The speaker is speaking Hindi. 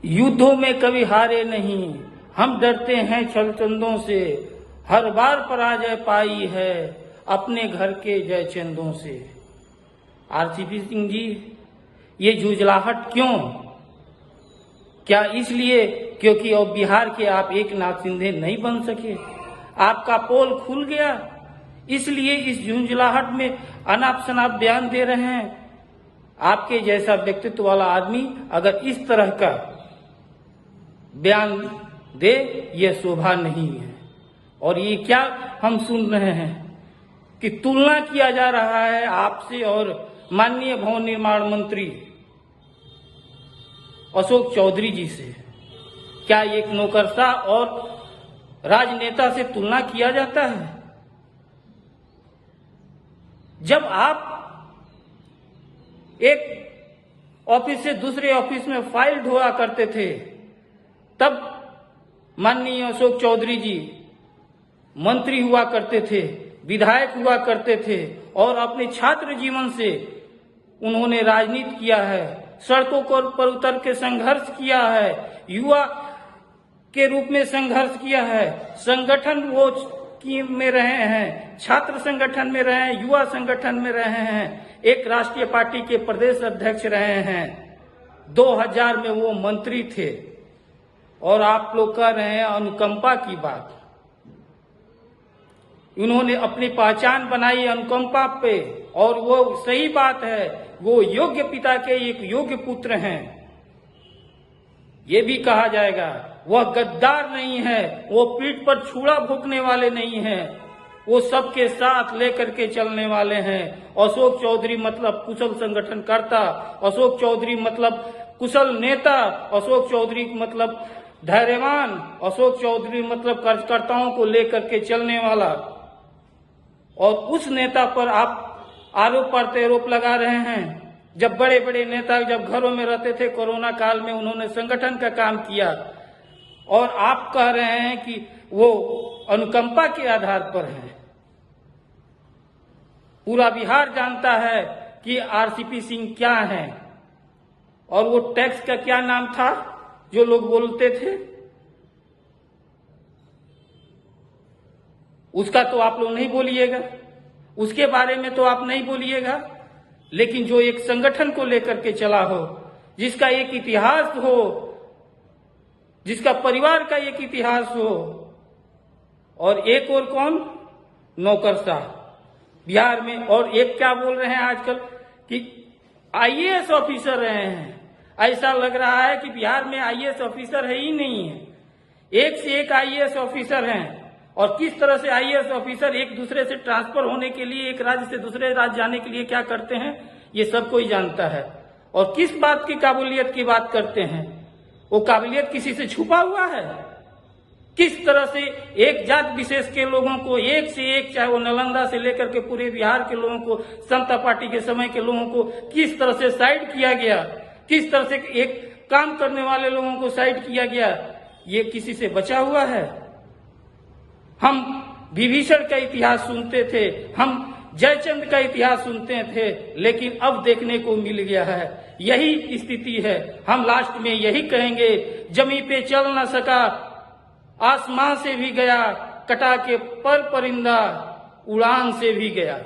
युद्धों में कभी हारे नहीं, हम डरते हैं छलचंदों से, हर बार पराजय पाई है अपने घर के जयचंदों से। आरसीपी सिंह जी, ये झुंझलाहट क्यों? क्या इसलिए क्योंकि अब बिहार के आप एक नाथ शिंदे नहीं बन सके? आपका पोल खुल गया, इसलिए इस झुंझलाहट में अनाप शनाप बयान दे रहे हैं। आपके जैसा व्यक्तित्व वाला आदमी अगर इस तरह का बयान दे, यह शोभा नहीं है। और ये क्या हम सुन रहे हैं कि तुलना किया जा रहा है आपसे और माननीय भवन निर्माण मंत्री अशोक चौधरी जी से। क्या एक नौकरशाह और राजनेता से तुलना किया जाता है? जब आप एक ऑफिस से दूसरे ऑफिस में फाइल ढोआ करते थे, तब माननीय अशोक चौधरी जी मंत्री हुआ करते थे, विधायक हुआ करते थे और अपने छात्र जीवन से उन्होंने राजनीति किया है, सड़कों पर उतर के संघर्ष किया है, युवा के रूप में संघर्ष किया है, संगठन वो में रहे हैं, छात्र संगठन में रहे हैं, युवा संगठन में रहे हैं, एक राष्ट्रीय पार्टी के प्रदेश अध्यक्ष रहे हैं, 2000 में वो मंत्री थे। और आप लोग कह रहे हैं अनुकंपा की बात। उन्होंने अपनी पहचान बनाई अनुकंपा पे, और वो सही बात है, वो योग्य पिता के एक योग्य पुत्र हैं। ये भी कहा जाएगा वह गद्दार नहीं है, वो पीठ पर छुरा भोंकने वाले नहीं हैं, वो सबके साथ लेकर के चलने वाले हैं। अशोक चौधरी मतलब कुशल संगठनकर्ता, अशोक चौधरी मतलब कुशल नेता, अशोक चौधरी मतलब धैर्यवान, अशोक चौधरी मतलब कार्यकर्ताओं को लेकर के चलने वाला। और उस नेता पर आप आरोप प्रत्यारोप लगा रहे हैं। जब बड़े बड़े नेता जब घरों में रहते थे कोरोना काल में, उन्होंने संगठन का काम किया, और आप कह रहे हैं कि वो अनुकंपा के आधार पर है। पूरा बिहार जानता है कि आरसीपी सिंह क्या है, और वो टैक्स का क्या नाम था जो लोग बोलते थे, उसका तो आप लोग नहीं बोलिएगा, उसके बारे में तो आप नहीं बोलिएगा। लेकिन जो एक संगठन को लेकर के चला हो, जिसका एक इतिहास हो, जिसका परिवार का एक इतिहास हो, और एक और कौन, नौकरशाह बिहार में। और एक क्या बोल रहे हैं आजकल कि आईएएस ऑफिसर रहे हैं। ऐसा लग रहा है कि बिहार में आईएएस ऑफिसर है ही नहीं है, एक से एक आईएएस ऑफिसर हैं। और किस तरह से आईएएस ऑफिसर एक दूसरे से ट्रांसफर होने के लिए, एक राज्य से दूसरे राज्य जाने के लिए क्या करते हैं, ये सब कोई जानता है। और किस बात की काबिलियत की बात करते हैं, वो काबिलियत किसी से छुपा हुआ है? किस तरह से एक जात विशेष के लोगों को, एक से एक, चाहे वो नालंदा से लेकर के पूरे बिहार के लोगों को, समता पार्टी के समय के लोगों को किस तरह से साइड किया गया, किस तरह से एक काम करने वाले लोगों को साइड किया गया, ये किसी से बचा हुआ है? हम विभीषण का इतिहास सुनते थे, हम जयचंद का इतिहास सुनते थे, लेकिन अब देखने को मिल गया है यही स्थिति है। हम लास्ट में यही कहेंगे, जमीन पे चल न सका, आसमां से भी गया, कटा के पर परिंदा उड़ान से भी गया।